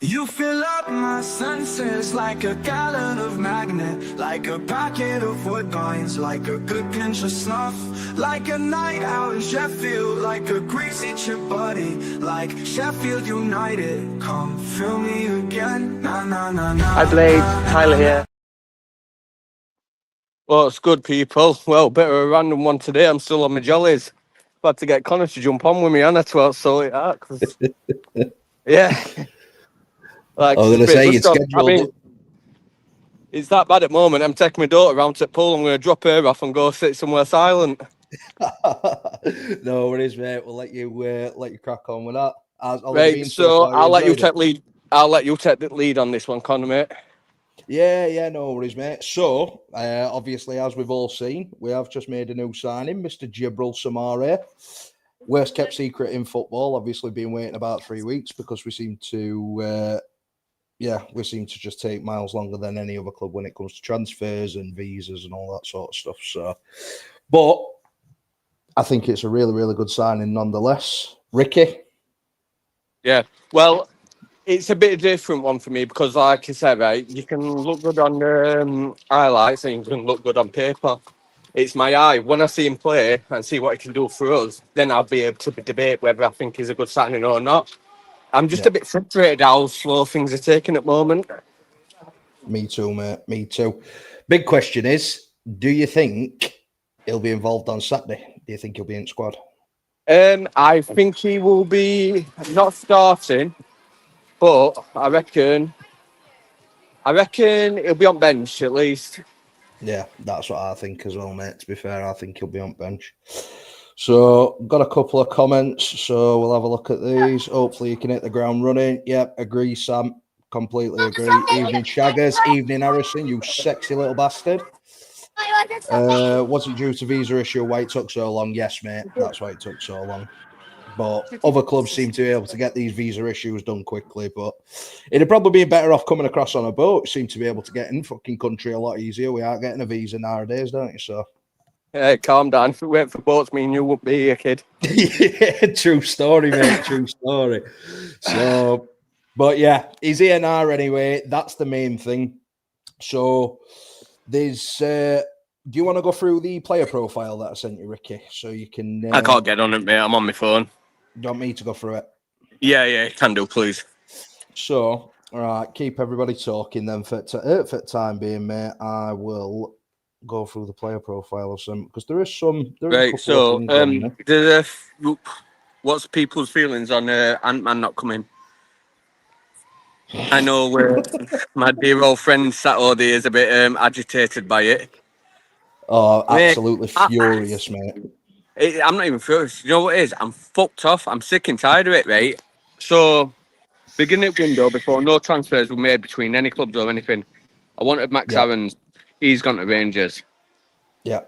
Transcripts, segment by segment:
You fill up my senses like a gallon of magnet, like a packet of woodbines, like a good pinch of snuff, like a night out in Sheffield, like a greasy chip buddy, like Sheffield United. Come fill me again, na na na na. Hi Blade, Tyler here. Well, it's good, people. Well, bit of a random one today. I'm still on my jollies. Had to get Connor to jump on with me, and to sort it out. Cause, yeah, like I was it's going a to bit say, it's frustrating. I scheduled. mean, it's that bad at the moment. I'm taking my daughter around to the pool. I'm going to drop her off and go sit somewhere silent. No worries, mate. We'll let you crack on with that. Right, so I'll let you take lead. I'll let you take the lead on this one, Connor, mate. Yeah, no worries, mate. So, obviously, as we've all seen, we have just made a new signing, Mr. Dbrill Sourmare. Worst kept secret in football. Obviously, been waiting about 3 weeks because we seem to just take miles longer than any other club when it comes to transfers and visas and all that sort of stuff. So, but I think it's a really, really good signing nonetheless. Ricky? Yeah, well, it's a bit different one for me because, like I said, right, you can look good on highlights and you can look good on paper. It's my eye. When I see him play and see what he can do for us, then I'll be able to debate whether I think he's a good signing or not. I'm just a bit frustrated how slow things are taking at the moment. Me too, mate. Me too. Big question is, do you think he'll be involved on Saturday? Do you think he'll be in squad? I think he will be not starting, but I reckon he'll be on bench at least. Yeah, that's what I think as well, mate. To be fair, I think he'll be on bench. So, got a couple of comments, so we'll have a look at these. Hopefully, you can hit the ground running. Yep, agree, Sam. Completely agree. Evening, Shaggers. Evening, Harrison. You sexy little bastard. Was it due to visa issue why it took so long? Yes, mate. That's why it took so long. But other clubs seem to be able to get these visa issues done quickly. But it'd probably be better off coming across on a boat. Seem to be able to get in fucking country a lot easier. We aren't getting a visa nowadays, don't you? So, Hey, calm down. If it weren't for boats, me and you wouldn't be here, kid. yeah, true story, mate. True story. So, but yeah, he's here now anyway. That's the main thing. So, there's. Do you want to go through the player profile that I sent you, Ricky? So you can. I can't get on it, mate. I'm on my phone. Do you want me to go through it? Yeah, can do, please. So, all right, keep everybody talking then for the time being, mate. I will go through the player profile of some because there is some. Right, so what's people's feelings on Ant-Man not coming? I know my dear old friend Saturday is a bit agitated by it. Oh, absolutely furious, mate. I'm not even furious. You know what it is? I'm fucked off. I'm sick and tired of it, right? So, beginning of window, before no transfers were made between any clubs or anything, I wanted Max Aarons. He's gone to Rangers. Yeah.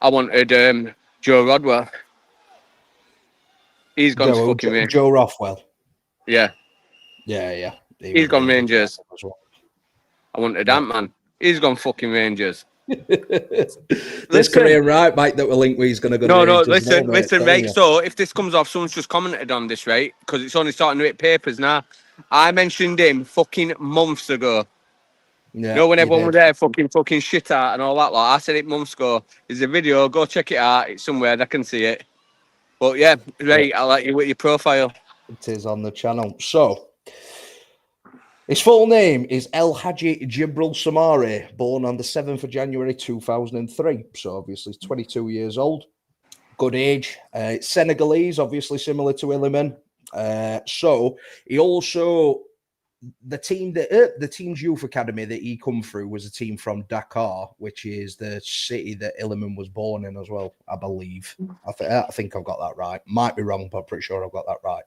I wanted Joe Rodwell. He's gone to fucking Rangers. Joe Rothwell. Yeah. Yeah. He's gone Rangers. Well. I wanted Ant-Man. He's gone fucking Rangers. This Korean right back that will link where he's going to go. No, listen, mate. So if this comes off, someone's just commented on this, right? Because it's only starting to hit papers now. I mentioned him fucking months ago. Yeah, you know, when everyone was there fucking shit out and all that, like I said it months ago. There's a video, go check it out. It's somewhere I can see it. But yeah, right, I'll let you with your profile. It is on the channel. So his full name is El Hadji Dbrill Sourmare, born on the 7th of January 2003. So obviously he's 22 years old. Good age. It's Senegalese, obviously similar to Illiman. So he also, the team's youth academy that he come through was a team from Dakar, which is the city that Illiman was born in as well, I believe. I think I've got that right. Might be wrong, but I'm pretty sure I've got that right.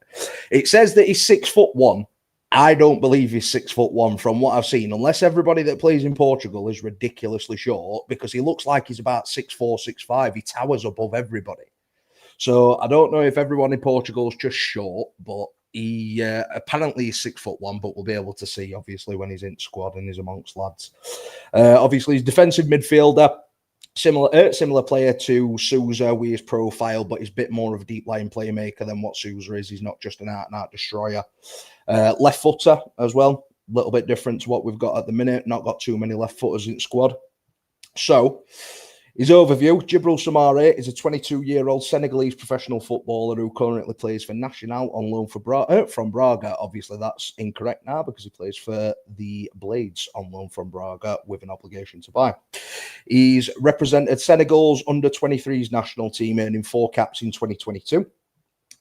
It says that he's 6'1". I don't believe he's 6'1" from what I've seen, unless everybody that plays in Portugal is ridiculously short, because he looks like he's about 6'4", 6'5". He towers above everybody. So I don't know if everyone in Portugal is just short, but he apparently is 6'1", but we'll be able to see obviously when he's in squad and he's amongst lads. Obviously, he's defensive midfielder. Similar player to Sousa with his profile, but he's a bit more of a deep line playmaker than what Sousa is. He's not just an out-and-out destroyer. Left footer as well, a little bit different to what we've got at the minute. Not got too many left footers in the squad. So, his overview, Dbrill Soumare is a 22-year-old Senegalese professional footballer who currently plays for Nacional on loan from Braga. Obviously, that's incorrect now because he plays for the Blades on loan from Braga with an obligation to buy. He's represented Senegal's under-23s national team, earning 4 caps in 2022.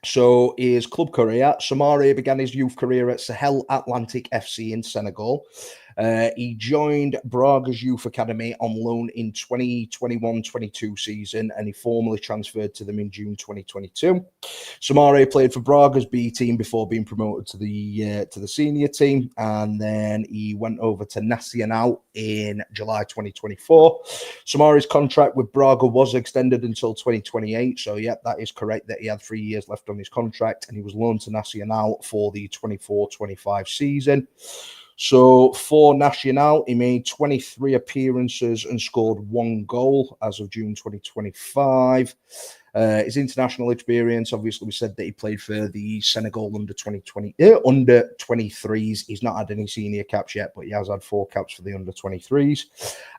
So his club career, Sourmare began his youth career at Sahel Atlantic FC in Senegal. He joined Braga's youth academy on loan in 2021-22 season, and he formally transferred to them in June 2022. Sourmare played for Braga's B team before being promoted to the senior team, and then he went over to Nacional in July 2024. Soumare's contract with Braga was extended until 2028, so yeah, that is correct that he had 3 years left on his contract, and he was loaned to Nacional for the 24-25 season. So for Nacional, he made 23 appearances and scored 1 goal as of June 2025. His international experience, obviously, we said that he played for the Senegal under 23s. He's not had any senior caps yet, but he has had 4 caps for the under 23s.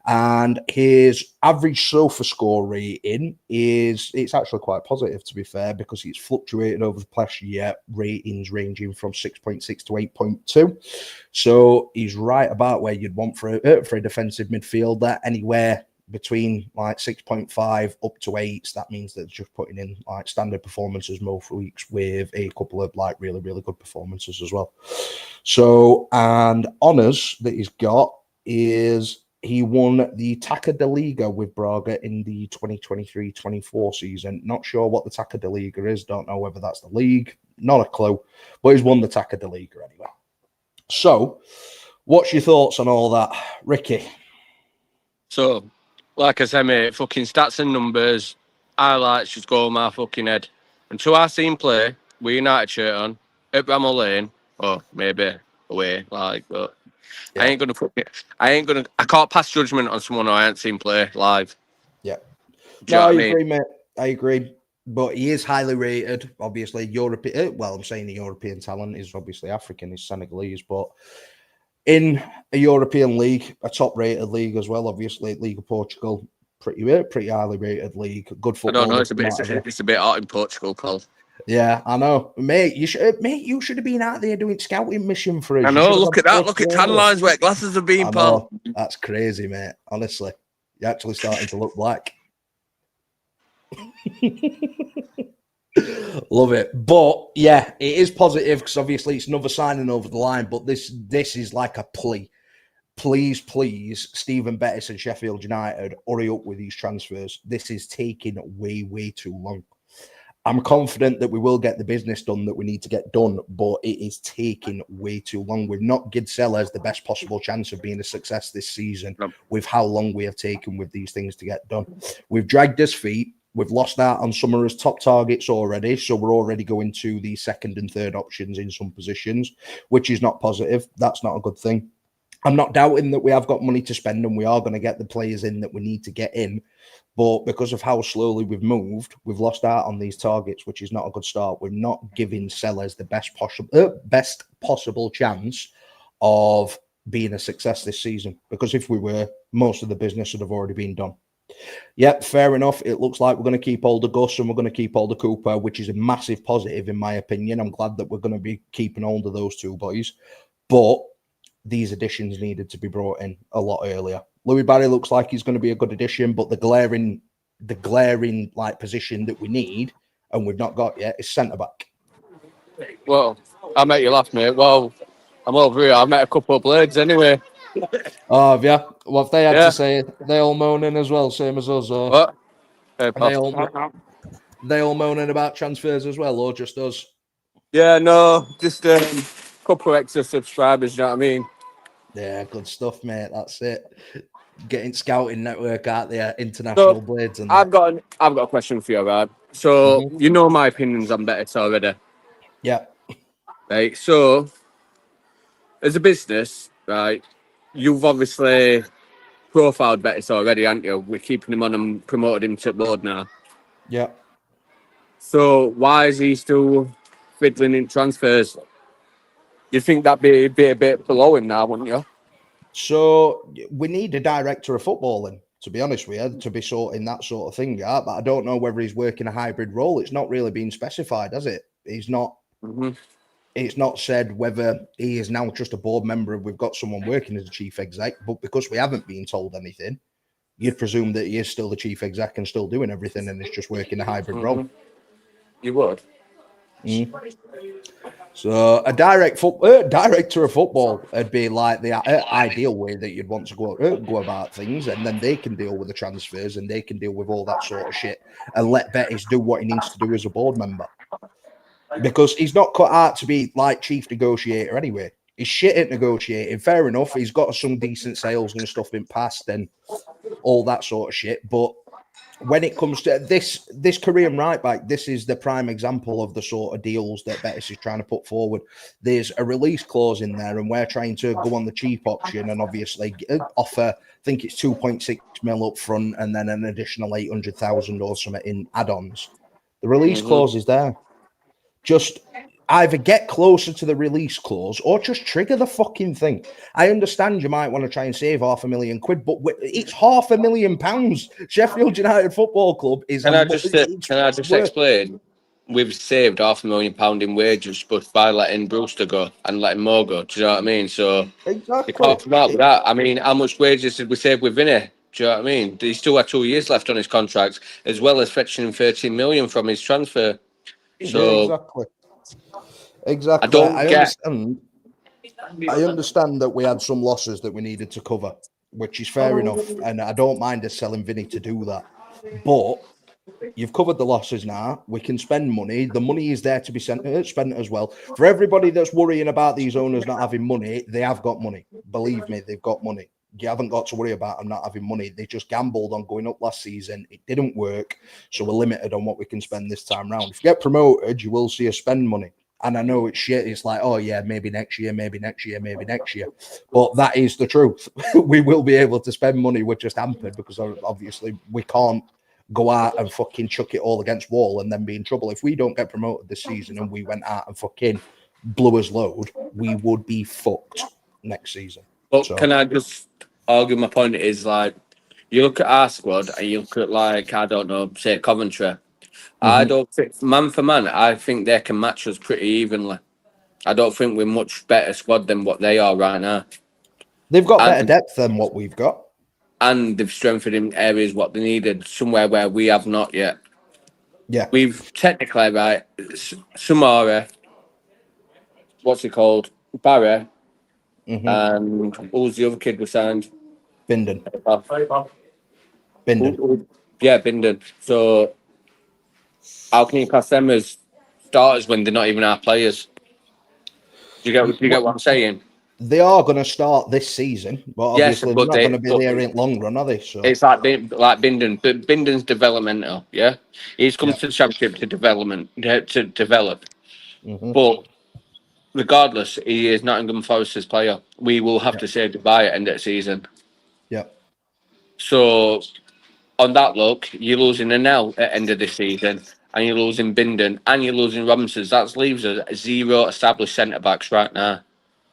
And his average SOFA score rating it's actually quite positive, to be fair, because it's fluctuated over the past year, ratings ranging from 6.6 to 8.2. So he's right about where you'd want for a defensive midfielder, anywhere between like 6.5 up to 8. That means that it's just putting in like standard performances most weeks with a couple of like really, really good performances as well. So, and honours that he's got is he won the Taça de Liga with Braga in the 2023-24 season. Not sure what the Taça de Liga is. Don't know whether that's the league. Not a clue. But he's won the Taça de Liga anyway. So, what's your thoughts on all that, Ricky? So, like I said, mate, fucking stats and numbers, highlights just go on my fucking head. Until I see him play with United shirt on at Bramall Lane, or maybe away, like, but yeah. I can't pass judgment on someone I ain't seen play live. Yeah. No, I agree, mate. I agree. But he is highly rated. Obviously, European. Well, I'm saying the European talent is obviously African, he's Senegalese, but in a European league, a top-rated league as well, obviously, League of Portugal, pretty highly rated league. Good football. I don't know. It's a bit hot in Portugal, Paul. Yeah, I know, mate. You should have been out there doing scouting mission for us. I know. Look at that. Look at tan lines where glasses have been, Paul. That's crazy, mate. Honestly, you're actually starting to look black. Love it. But yeah, it is positive because obviously it's another signing over the line. But this is like a plea. Please, Stephen Bettis and Sheffield United, hurry up with these transfers. This is taking way too long. I'm confident that we will get the business done that we need to get done, but it is taking way too long. We've not given sellers the best possible chance of being a success this season with how long we have taken with these things to get done. We've dragged his feet. We've lost out on some of his top targets already, so we're already going to the second and third options in some positions, which is not positive. That's not a good thing. I'm not doubting that we have got money to spend and we are going to get the players in that we need to get in. But because of how slowly we've moved, we've lost out on these targets, which is not a good start. We're not giving sellers the best possible chance of being a success this season. Because if we were, most of the business would have already been done. Yep, fair enough. It looks like we're going to keep hold of Gus and we're going to keep hold of Cooper, which is a massive positive in my opinion. I'm glad that we're going to be keeping hold of those two boys. But these additions needed to be brought in a lot earlier. Louis Barry looks like he's going to be a good addition, but the glaring like position that we need and we've not got yet is centre back. Well, I met you laugh, mate. Well, I'm over here. I've met a couple of Blades anyway. Oh, have you? What have they had to say? They all moaning as well, same as us? Or what? They all moaning about transfers as well, or just us? Yeah, no, just a couple of extra subscribers, you know what I mean? Yeah, good stuff, mate. That's it. Getting scouting network out there, international Blades. And I've got a question for you, right? So you know my opinions on Bettis already. Yeah. Right. So as a business, right, you've obviously profiled Betis already, haven't you? We're keeping him on and promoted him to board now. Yeah. So why is he still fiddling in transfers? You think that'd be a bit below him now, wouldn't you? So we need a director of footballing, to be honest with you, to be sorting that sort of thing out. But I don't know whether he's working a hybrid role. It's not really been specified, has it? He's not. Mm-hmm. It's not said whether he is now just a board member and we've got someone working as a chief exec. But because we haven't been told anything, you'd presume that he is still the chief exec and still doing everything, and is just working a hybrid role. You would. So a director of football would be like the ideal way that you'd want to go about things, and then they can deal with the transfers and they can deal with all that sort of shit, and let Betis do what he needs to do as a board member, because he's not cut out to be like chief negotiator anyway. He's shit at negotiating. Fair enough, he's got some decent sales and stuff in past and all that sort of shit, but when it comes to this Korean right back, this is the prime example of the sort of deals that Betis is trying to put forward. There's a release clause in there, and we're trying to go on the cheap option and obviously offer, I think it's 2.6 mil up front and then an additional 800,000 or something in add-ons. The release clause is there. Just either get closer to the release clause or just trigger the fucking thing. I understand you might want to try and save £500,000, but it's £500,000. Sheffield United Football Club is. Can I just explain? We've saved £500,000 in wages, but by letting Brewster go and letting Mo go, do you know what I mean? So Exactly. you can't come out with that. I mean, how much wages did we save with Vinny? Do you know what I mean? He still had 2 years left on his contract, as well as fetching him 13 million from his transfer. So yeah, exactly. I understand that we had some losses that we needed to cover, which is fair enough, and I don't mind us selling Vinny to do that. But you've covered the losses now. We can spend money. The money is there to be spent as well. For everybody that's worrying about these owners not having money, they have got money. Believe me, they've got money. You haven't got to worry about them not having money. They just gambled on going up last season. It didn't work, so we're limited on what we can spend this time round. If you get promoted, you will see us spend money. And I know it's shit. It's like, oh yeah, maybe next year, maybe next year, maybe next year. But that is the truth. We will be able to spend money. We're just hampered because obviously we can't go out and fucking chuck it all against wall and then be in trouble. If we don't get promoted this season and we went out and fucking blew us load, we would be fucked next season. But can I just argue my point is, like, you look at our squad and you look at, like, I don't know, say Coventry. I don't think, man for man, I think they can match us pretty evenly. I don't think we're much better squad than what they are right now. They've got better depth than what we've got. And they've strengthened in areas what they needed, somewhere where we have not yet. Yeah. We've technically, right, Sourmare, what's he called? Barry. And who's the other kid we signed? Bindon. Yeah, Bindon. So how can you class them as starters when they're not even our players? Do you get what I'm saying? They are going to start this season, but obviously they're not going to be there in long run, are they? So it's like Bindon. But Bindon's developmental, yeah. He's come to the championship to develop. But regardless, he is Nottingham Forest's player. We will have to say goodbye at the end of the season. Yeah. So on that look, you're losing an L at the end of this season, and you're losing Bindon, and you're losing Robinson. That leaves us 0 established centre backs right now.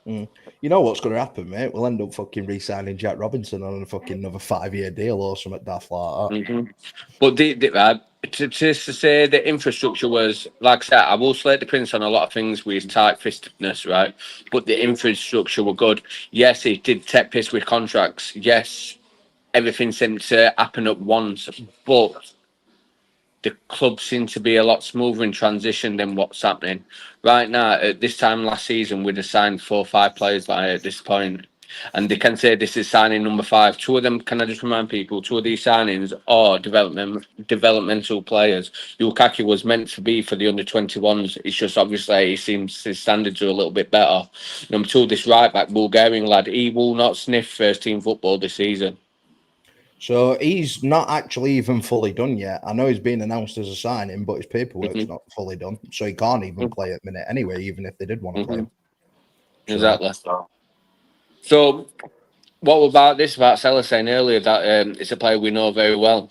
You know what's going to happen, mate? We'll end up fucking re-signing Jack Robinson on a fucking another 5-year deal or something daft like that. But to say the infrastructure was, like I said, I will slate the Prince on a lot of things with his tight-fistedness, right? But the infrastructure were good. Yes, he did take piss with contracts. Yes, everything seemed to happen at once, but the club seemed to be a lot smoother in transition than what's happening right now. At this time last season, we'd have signed 4 or 5 players at this point, and they can say this is signing number 5. 2 of them, can I just remind people, 2 of these signings are developmental players. Lukaku was meant to be for the under-21s. It's just obviously he seems his standards are a little bit better. Number 2, this right back Bulgarian lad, he will not sniff first team football this season. So he's not actually even fully done yet. I know he's been announced as a signing, but his paperwork's not fully done. So he can't even play at the minute anyway, even if they did want to play him. Exactly. So What about this about Salah saying earlier that it's a player we know very well?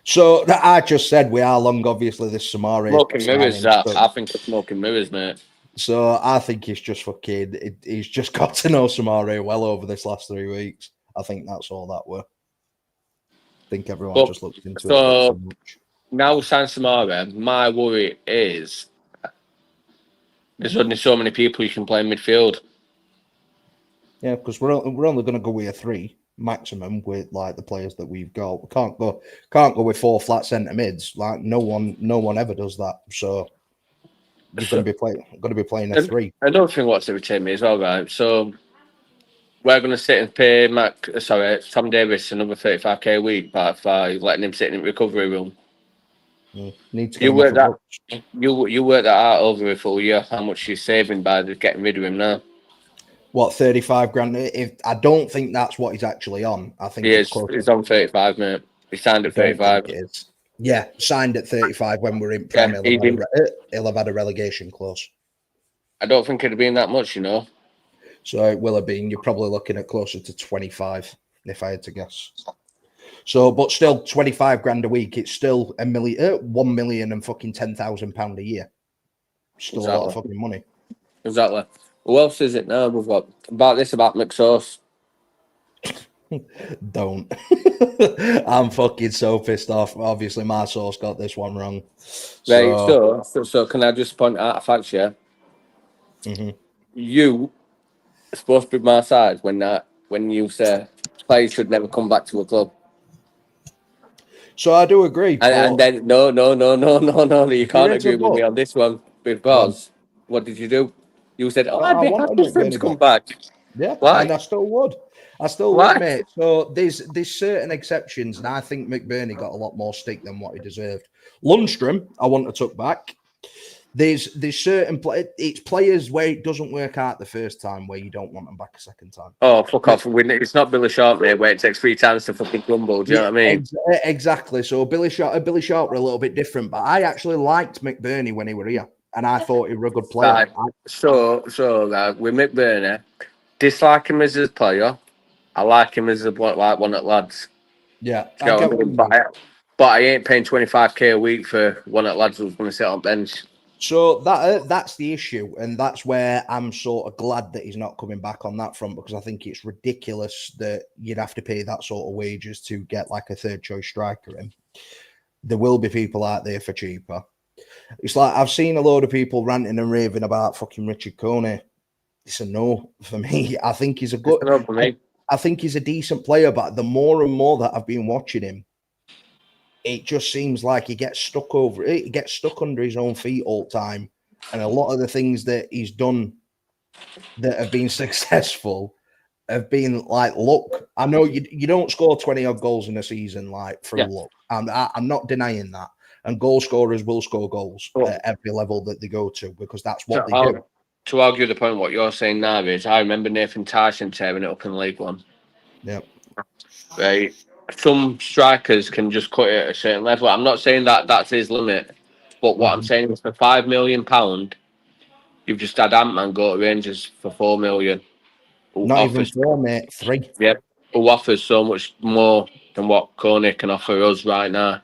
So I just said we are long, obviously, this Sourmare Smoking mirrors, signing. that. So, I think it's smoking mirrors, mate. so I think he's just fucking. He's just got to know Sourmare well over this last 3 weeks. I think that's all that were. I think everyone But, just looked into it a bit so too much. now with San Samara, my worry is there's only so many people you can play in midfield. Yeah, because we're only going to go with a 3 maximum with like the players that we've got. We can't go with 4 flat centre mids. Like no one ever does that. So you're going to be playing a 3. Another thing what's irritating me as well, right? So we're going to sit and pay Tom Davis another 35k a week by letting him sit in the recovery room. Need to get You him off work the that. books. You work that out over a full year. How much you're saving by getting rid of him now? What 35 grand? If I don't think that's what he's actually on. I think it's close. He's on 35, mate. He signed I at don't 35. think it is. Yeah, signed at 35 when we're in Yeah, Premier. He'll have had a relegation clause. I don't think it'd have been that much, you know. So it will have been. You're probably looking at closer to 25, if I had to guess. So, but still, 25 grand a week. It's still £1 million and fucking £10,000 a year. Still a lot of fucking money. Exactly. Who else is it now? We've got about McSauce. Don't. I'm fucking so pissed off. Obviously, my source got this one wrong. Right. So can I just point out a fact here? Mm-hmm. You are supposed to be my side when you say players should never come back to a club. So I do agree. And then no, you can't agree with me on this one because what did you do? You said, I'd be happy for him to come back. Yeah, why? And I still would. Would, mate. So there's certain exceptions, and I think McBurney got a lot more stick than what he deserved. Lundstrom, I want to tuck back. There's certain it's players where it doesn't work out the first time where you don't want them back a second time. Oh, fuck off. It's not Billy Sharp, mate, where it takes 3 times to fucking crumble. Do you know what I mean? Exactly. So Billy Sharp were a little bit different, but I actually liked McBurney when he were here, and I thought he were a good player. Right. So with McBurney, dislike him as a player. I like him as one of the lads. Yeah. But I ain't paying 25k a week for one of the lads who's going to sit on bench. So that's the issue, and that's where I'm sort of glad that he's not coming back on that front, because I think it's ridiculous that you'd have to pay that sort of wages to get like a third choice striker in. There will be people out there for cheaper. It's like I've seen a load of people ranting and raving about fucking Richard Coney. It's a no for me. I think he's a good. No for me. I think he's a decent player, but the more and more that I've been watching him, it just seems like he gets stuck under his own feet all the time. And a lot of the things that he's done that have been successful have been like luck. I know you don't score 20 odd goals in a season like through luck. I'm not denying that. And goal scorers will score goals at every level that they go to, because that's what they do. To argue the point, what you're saying now is, I remember Nathan Tyson tearing it up in League One. Yeah. Right. Some strikers can just cut it at a certain level. I'm not saying that that's his limit, but what I'm saying is for £5 million, you've just had Ant-Man go to Rangers for 4 million. Not even 4, mate. 3. Yep. Who offers so much more than what Coney can offer us right now.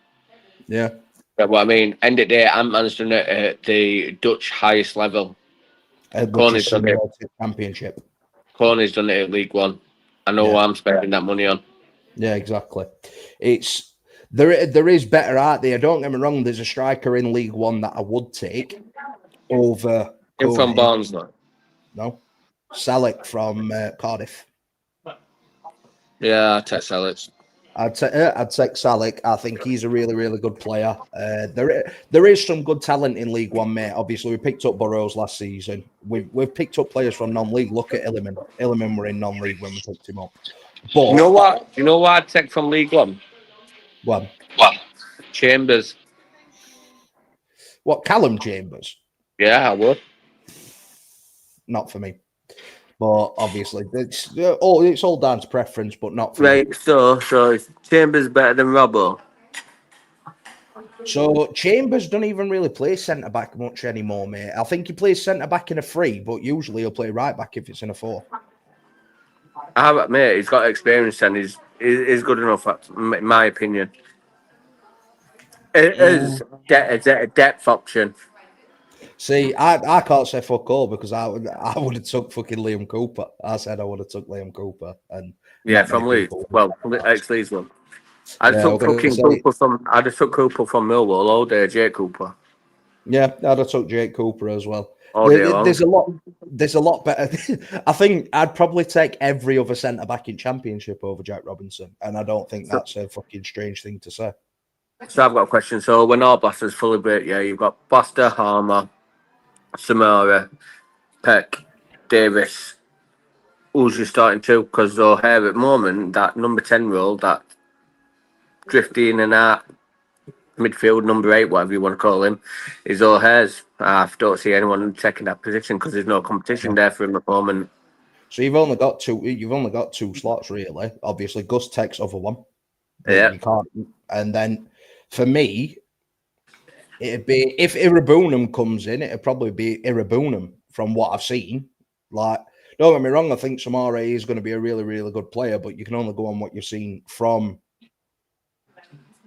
Yeah. But what I mean, end of the day, Ant-Man's done it at the Dutch highest level. Coney's done it at Championship. Coney's done it at League One. I know what I'm spending that money on. Yeah, exactly. It's there is better out there. Don't get me wrong. There's a striker in League One that I would take over. Him from Barnsley? No, Salic from Cardiff. Yeah, I'd take Salic. I'd take Salic. I think he's a really, really good player. There is some good talent in League One, mate. Obviously, we picked up Burrows last season. We've picked up players from non-league. Look at Illiman. Illiman were in non-league when we picked him up. But you know what? You know what I'd take from League One? What? Chambers. What, Callum Chambers? Yeah, I would. Not for me. But obviously, it's all down to preference, but not for me. So is Chambers better than Robbo? So Chambers don't even really play centre back much anymore, mate. I think he plays centre back in a 3, but usually he'll play right back if it's in a 4. Mate, he's got experience and he's good enough, in my opinion. It is a depth option. See, I can't say fuck all because I would have took fucking Liam Cooper. I said I would have took Liam Cooper, and Yeah, not many from Leeds. people. Well, ex-Leeds one. I Yeah, took fucking Cooper from. I just took Cooper from Millwall all day. Jake Cooper. Yeah, I'd have took Jake Cooper as well. All day long. There's a lot better. I think I'd probably take every other centre back in Championship over Jack Robinson, and I don't think that's a fucking strange thing to say. So I've got a question. So when our Blasters fully built, yeah, you've got Blaster, Harmer, Soumare, Peck, Davis. Who's your starting two? Because O'Hare at the moment, that number 10 role, that drifting and out midfield number 8, whatever you want to call him, is O'Hare's. I don't see anyone taking that position because there's no competition there for him at the moment. So you've only got two slots really. Obviously, Gus takes over one. Yeah. You can't. And then for me, it'd be if Irabunum comes in, it'd probably be Irabunum from what I've seen. Like, don't get me wrong, I think Sourmare is going to be a really, really good player, but you can only go on what you've seen from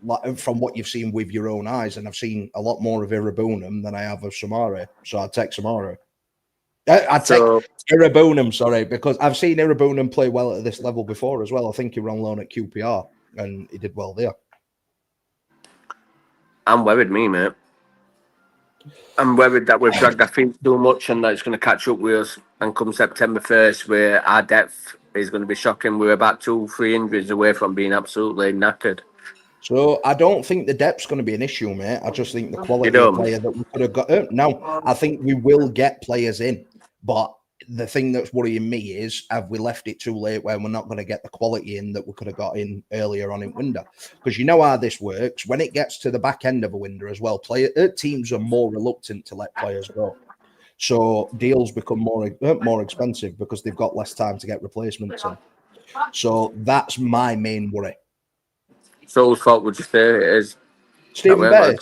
what you've seen with your own eyes. And I've seen a lot more of Irabunum than I have of Sourmare. So I'd take Sourmare. I'd take Irabunum, sorry, because I've seen Irabunum play well at this level before as well. I think he ran loan at QPR and he did well there. I'm worried, mate. I'm worried that we've dragged our feet too much and that it's going to catch up with us. And come September 1st, where our depth is going to be shocking. We're about 2-3 injuries away from being absolutely knackered. So I don't think the depth's going to be an issue, mate. I just think the quality of player that we could have got. No, I think we will get players in. But the thing that's worrying me is, have we left it too late where we're not going to get the quality in that we could have got in earlier on in window? Because you know how this works. When it gets to the back end of a window as well, teams are more reluctant to let players go. So deals become more expensive because they've got less time to get replacements in. So that's my main worry. So whose fault would you say it is? Stephen Bettis,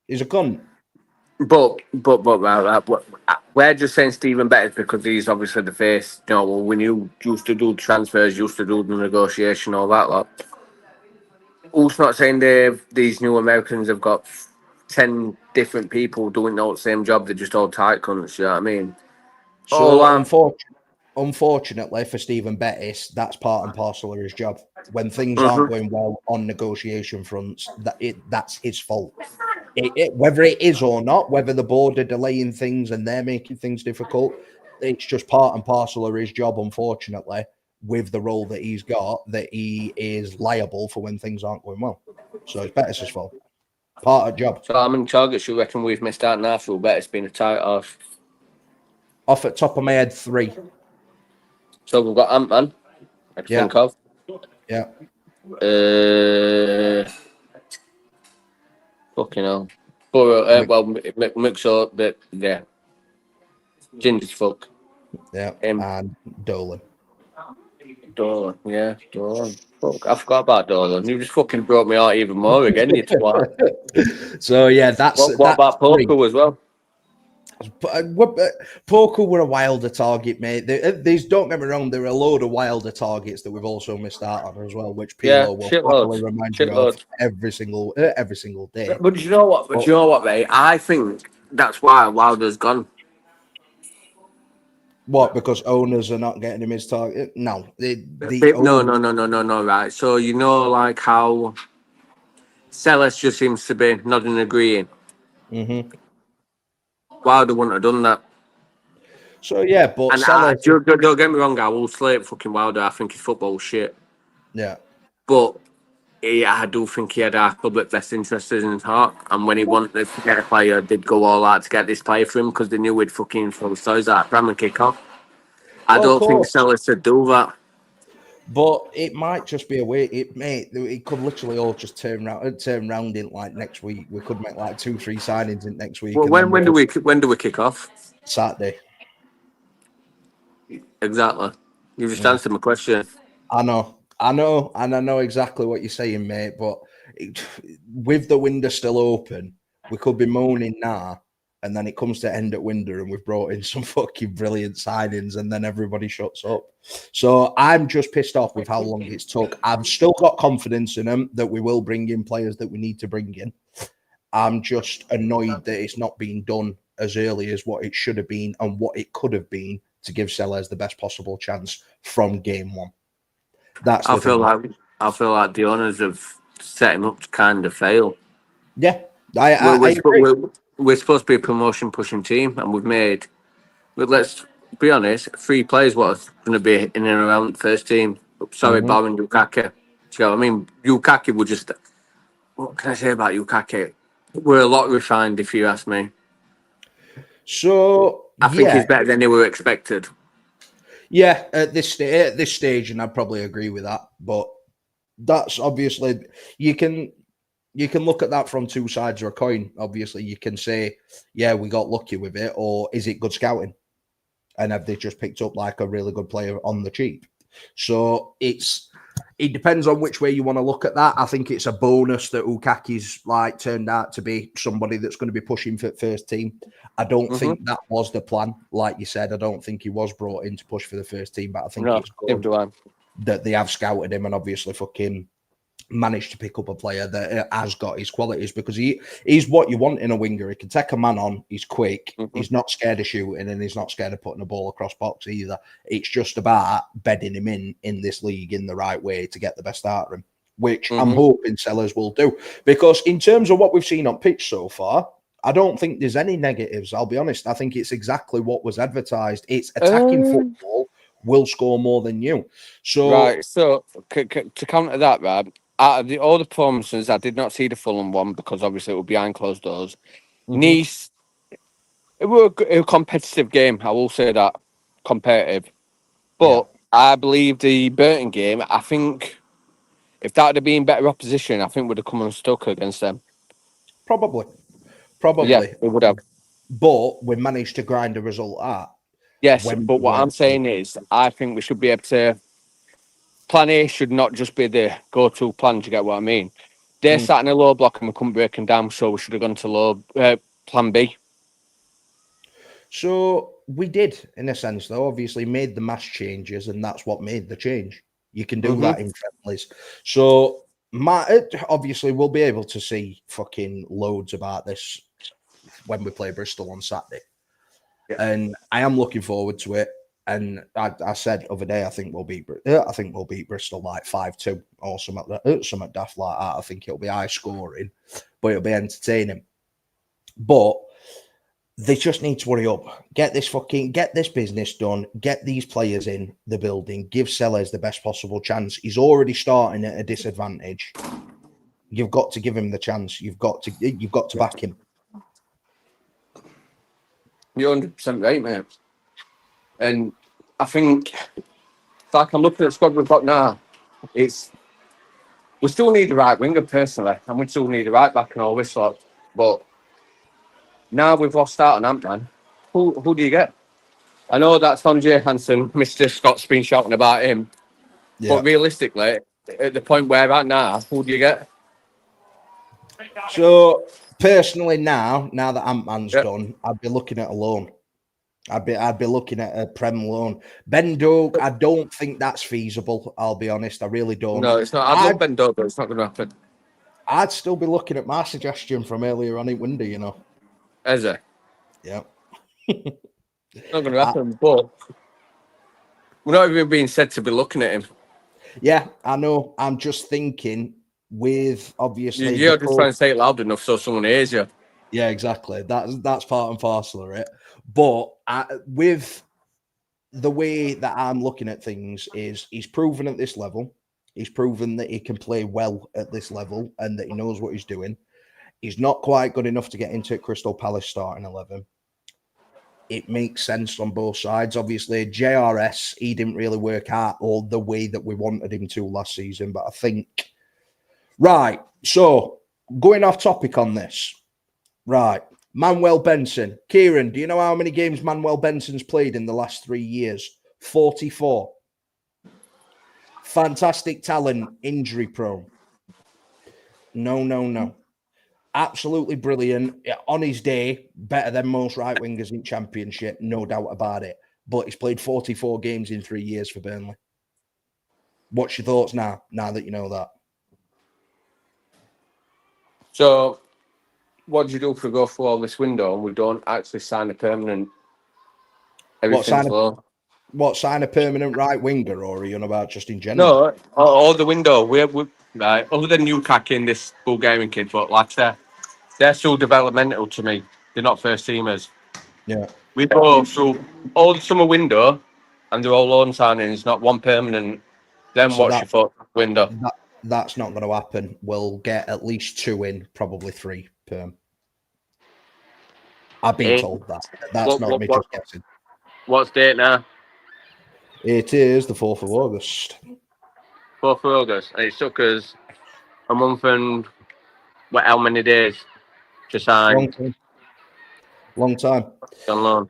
he's a cunt. But we're just saying Stephen Bettis because he's obviously the face. You know, when you used to do transfers, used to do the negotiation, all that lot. Who's not saying these new Americans have got 10 different people doing the same job? They're just all tight cunts. You know what I mean? So unfortunately for Stephen Bettis, that's part and parcel of his job. When things aren't going well on negotiation fronts, that's his fault. Whether it is or not, whether the board are delaying things and they're making things difficult, it's just part and parcel of his job, unfortunately, with the role that he's got, that he is liable for when things aren't going well. So it's Bettis' fault. Part of the job. So how many targets you reckon we've missed out now for Bettis being a tight ass? Off at top of my head, 3. So we've got Ant-Man, I can think of. Yeah. Fucking hell. Well, mix up, but yeah. Ginger's fuck. Yeah. And Dolan. Dolan. Fuck, I forgot about Dolan. You just fucking broke me out even more again, you twat. So yeah, that's what about Poku as well? Poku were a wilder target, mate. These, don't get me wrong, there are a load of wilder targets that we've also missed out on as well, which Pilo will probably remind you of every single day. But do you know what? Mate? I think that's why Wilder's gone. What? Because owners are not getting him his target? No. No. Right. So you know, like how Sellers just seems to be nodding and agreeing. Mm-hmm. Wilder wouldn't have done that. So yeah, but don't get me wrong, I will slate fucking Wilder. I think his football was shit. Yeah. But I do think he had our public best interests in his heart. And when he wanted to get a player, they'd go all out to get this player for him because they knew we'd fucking throw stories at Pram and kick off. I don't think Sellers would do that. But it might just be a way. It could literally all just turn round in like next week. We could make like 2-3 signings in next week. Well, when do we kick off? Saturday. Exactly. You just answered my question. I know, and I know exactly what you're saying, mate. But with the window still open, we could be moaning now, and then it comes to end at winter, and we've brought in some fucking brilliant signings, and then everybody shuts up. So I'm just pissed off with how long it's took. I've still got confidence in them that we will bring in players that we need to bring in. I'm just annoyed that it's not being done as early as what it should have been and what it could have been to give Sellers the best possible chance from game one. That's I feel like the owners have set him up to kind of fail. Yeah, I agree. We're supposed to be a promotion pushing team, and we've made. But let's be honest, 3 players what going to be in and around the first team. Sorry, barring Lukaku. Do you know what I mean? Lukaku would just. What can I say about Lukaku? We're a lot refined, if you ask me. So I think he's better than they were expected. Yeah, at this stage, and I'd probably agree with that. But that's obviously you can look at that from 2 sides of a coin. Obviously, you can say, yeah, we got lucky with it, or is it good scouting? And have they just picked up like a really good player on the cheap? So it depends on which way you want to look at that. I think it's a bonus that Lukaku's like turned out to be somebody that's going to be pushing for first team. I don't think that was the plan. Like you said, I don't think he was brought in to push for the first team, but I think it's good that they have scouted him and obviously fucking managed to pick up a player that has got his qualities, because he's what you want in a winger. He can take a man on, he's quick, he's not scared of shooting, and he's not scared of putting a ball across box either. It's just about bedding him in this league in the right way to get the best out of him, which I'm hoping Sellers will do. Because in terms of what we've seen on pitch so far, I don't think there's any negatives, I'll be honest. I think it's exactly what was advertised. It's attacking football, will score more than you. So right, so to counter that, Rob, out of all the performances, I did not see the Fulham one because obviously it was behind closed doors. Nice, it was a competitive game. I will say that, competitive. But I believe the Burton game, I think if that would have been better opposition, I think would have come unstuck against them. Probably. Yeah, it would have. But we managed to grind a result out. Yes, but what I'm saying is, I think we should be able to. Plan A should not just be the go-to plan. Do you get what I mean? They're sat in a low block and we couldn't break them down, so we should have gone to plan B. So we did, in a sense, though. Obviously, made the mass changes, and that's what made the change. You can do that in friendlies. So, obviously, we'll be able to see fucking loads about this when we play Bristol on Saturday. Yeah. And I am looking forward to it. And I said other day, I think we'll beat Bristol like 5-2 or something daft like that. I think it'll be high scoring, but it'll be entertaining. But they just need to hurry up, get this business done, get these players in the building, give Sellers the best possible chance. He's already starting at a disadvantage. You've got to give him the chance. You've got to back him. You're 100% right, mate. And I think, like I'm looking at the squad we've got now, we still need the right winger personally, and we still need the right back and all this lot. But now we've lost out on Ant-Man. Who do you get? I know that's Andre Hansen, Mr. Scott's been shouting about him. Yeah. But realistically, at the point where we're at now, who do you get? So personally, now that Ant-Man's done, I'd be looking at a loan. I'd be looking at a Prem loan. Ben Doak, I don't think that's feasible. I'll be honest, I really don't. No, it's not. I love Ben Doak, but it's not going to happen. I'd still be looking at my suggestion from earlier on in winter, you know. Is it? Yeah. It's not going to happen, but we're not even being said to be looking at him. Yeah, I know. I'm just thinking with obviously you're just trying to say it loud enough so someone hears you. Yeah, exactly. That's part and parcel of it. But with the way that I'm looking at things is he's proven at this level. He's proven that he can play well at this level and that he knows what he's doing. He's not quite good enough to get into Crystal Palace starting 11. It makes sense on both sides. Obviously, JRS, he didn't really work out all the way that we wanted him to last season. But I think... Right, so going off topic on this. Right, Manuel Benson. Kieran, do you know how many games Manuel Benson's played in the last 3 years? 44. Fantastic talent, injury prone. No. absolutely brilliant. On his day, better than most right wingers in Championship, no doubt about it. But he's played 44 games in 3 years for Burnley. What's your thoughts now that you know that? So, what do you do if we go through all this window and we don't actually sign a permanent? Everything's low. What, sign a permanent right winger, or are you on about just in general? No, all the window. We're right. Other than Newcastle in this Bulgarian kid, but like they're still developmental to me. They're not first teamers. Yeah. We go through all the summer window, and they're all loan signings, not one permanent. Then So what's your foot window? That's not going to happen. We'll get at least 2 in, probably 3 perm. I've been told that. That's not me just guessing. What's date now? It is the 4th of August. 4th of August. And it took us a month and how many days to sign Long time. on loan?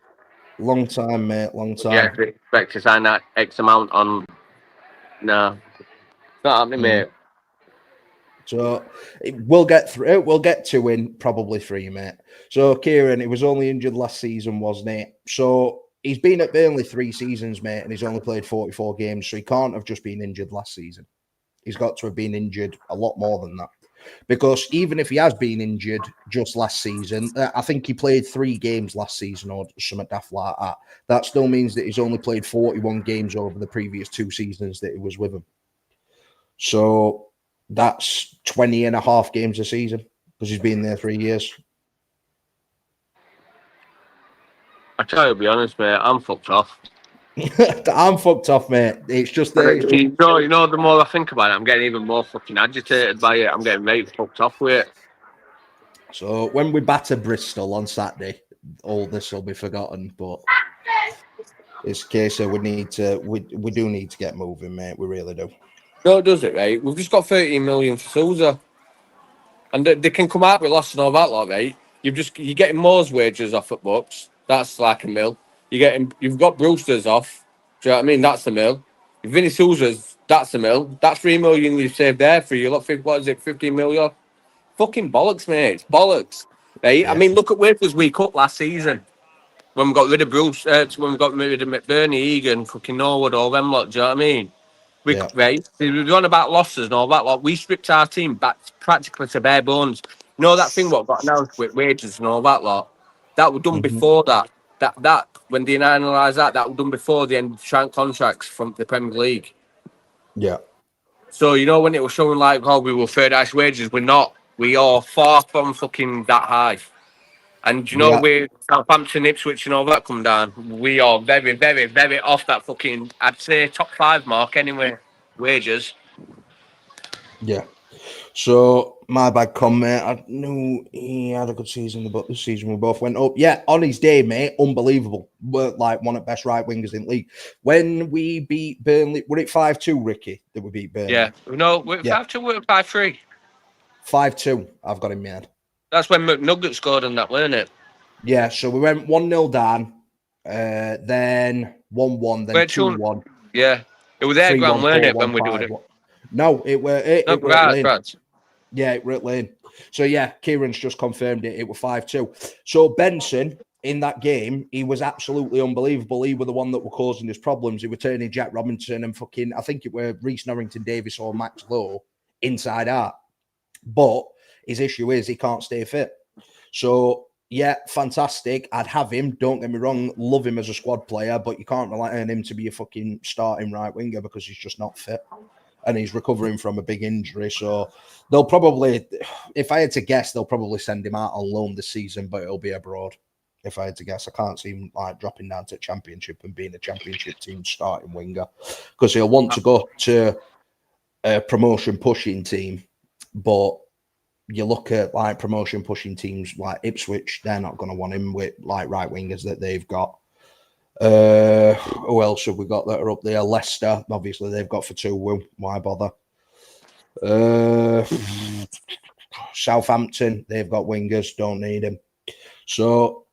Long time, mate. Long time. Yeah, expect to sign that X amount on. No, it's not happening, mate. So we'll get through. We'll get 2 in, probably 3, mate. So Kieran, he was only injured last season, wasn't he? So he's been at Burnley 3 seasons, mate, and he's only played 44 games. So he can't have just been injured last season. He's got to have been injured a lot more than that. Because even if he has been injured just last season, I think he played 3 games last season or something daft like that. That still means that he's only played 41 games over the previous 2 seasons that he was with him. So that's 20 and a half games a season because he's been there 3 years. I try to be honest, mate. I'm fucked off. I'm fucked off, mate. It's just that. You know, the more I think about it, I'm getting even more fucking agitated by it. I'm getting very fucked off with it. So when we batter Bristol on Saturday, all this will be forgotten. But it's a case of we do need to get moving, mate. We really do. No, does it, right? We've just got 13 million for Sousa. And they can come out with loss and all that lot, right? You're getting Moore's wages off at books. That's like a mil. You've got Brewster's off. Do you know what I mean? That's a mil. Vinny Sousa's, that's a mil. That's 3 million you've saved there for you. Look, what is it? 15 million? Fucking bollocks, mate. It's bollocks. Right? Yeah. I mean, look at Wafer's week up last season. When we got rid of Bruce, when we got rid of McBurney, Egan, fucking Norwood, all them lot. Do you know what I mean? Right? We were on about losses and all that. Like, we stripped our team back practically to bare bones. You know that thing what got announced with wages and all that lot? That was done before that. That when they analysed that was done before the end of the contracts from the Premier League. Yeah. So, you know, when it was showing like, oh, we were third highest wages, we're not. We are far from fucking that high. And, you know, with Southampton, Ipswich and all that come down, we are very, very, very off that fucking, I'd say, top 5 mark anyway, wages. Yeah. So, my bad comment. I knew he had a good season, but this season we both went up. Yeah, on his day, mate, unbelievable. We're like one of the best right wingers in the league. When we beat Burnley, were it 5-2, Ricky, that we beat Burnley? Yeah. No, 5-2, we're 5-3. 5-2, I've got him mad. That's when McNugget scored on that, weren't it? Yeah, so we went 1-0 down, then 1-1, then 2-1. Yeah. It was their ground, weren't it, when we did it? No, it were it were right, at Lane. Yeah, it were at Lane. So yeah, Kieran's just confirmed it. It were 5-2. So Benson in that game, he was absolutely unbelievable. He were the one that were causing us problems. He were turning Jack Robinson and fucking, I think it were Reece Norrington Davis or Max Lowe inside out. But his issue is he can't stay fit. So yeah, fantastic. I'd have him. Don't get me wrong. Love him as a squad player, but you can't rely on him to be a fucking starting right winger because he's just not fit. And he's recovering from a big injury. So they'll probably, if I had to guess, they'll probably send him out on loan this season, but it'll be abroad. If I had to guess, I can't see him like dropping down to Championship and being a Championship team starting winger because he'll want to go to a promotion pushing team. But you look at like promotion pushing teams like Ipswich, they're not going to want him with like right wingers that they've got. Who else have we got that are up there? Leicester, obviously they've got for 2. Why bother? Southampton, they've got wingers, don't need him. So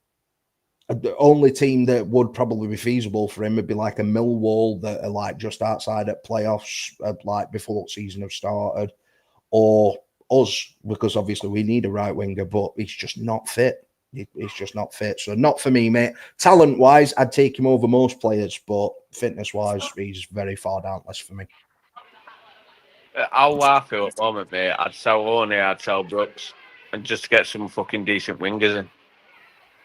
the only team that would probably be feasible for him would be like a Millwall that are like just outside at playoffs, like before the season have started, or us, because obviously we need a right winger, but he's just not fit. He's just not fit. So not for me, mate. Talent-wise, I'd take him over most players, but fitness-wise, he's very far down list for me. How I feel at the moment, mate, I'd sell Oney, I'd sell Brooks, and just get some fucking decent wingers in.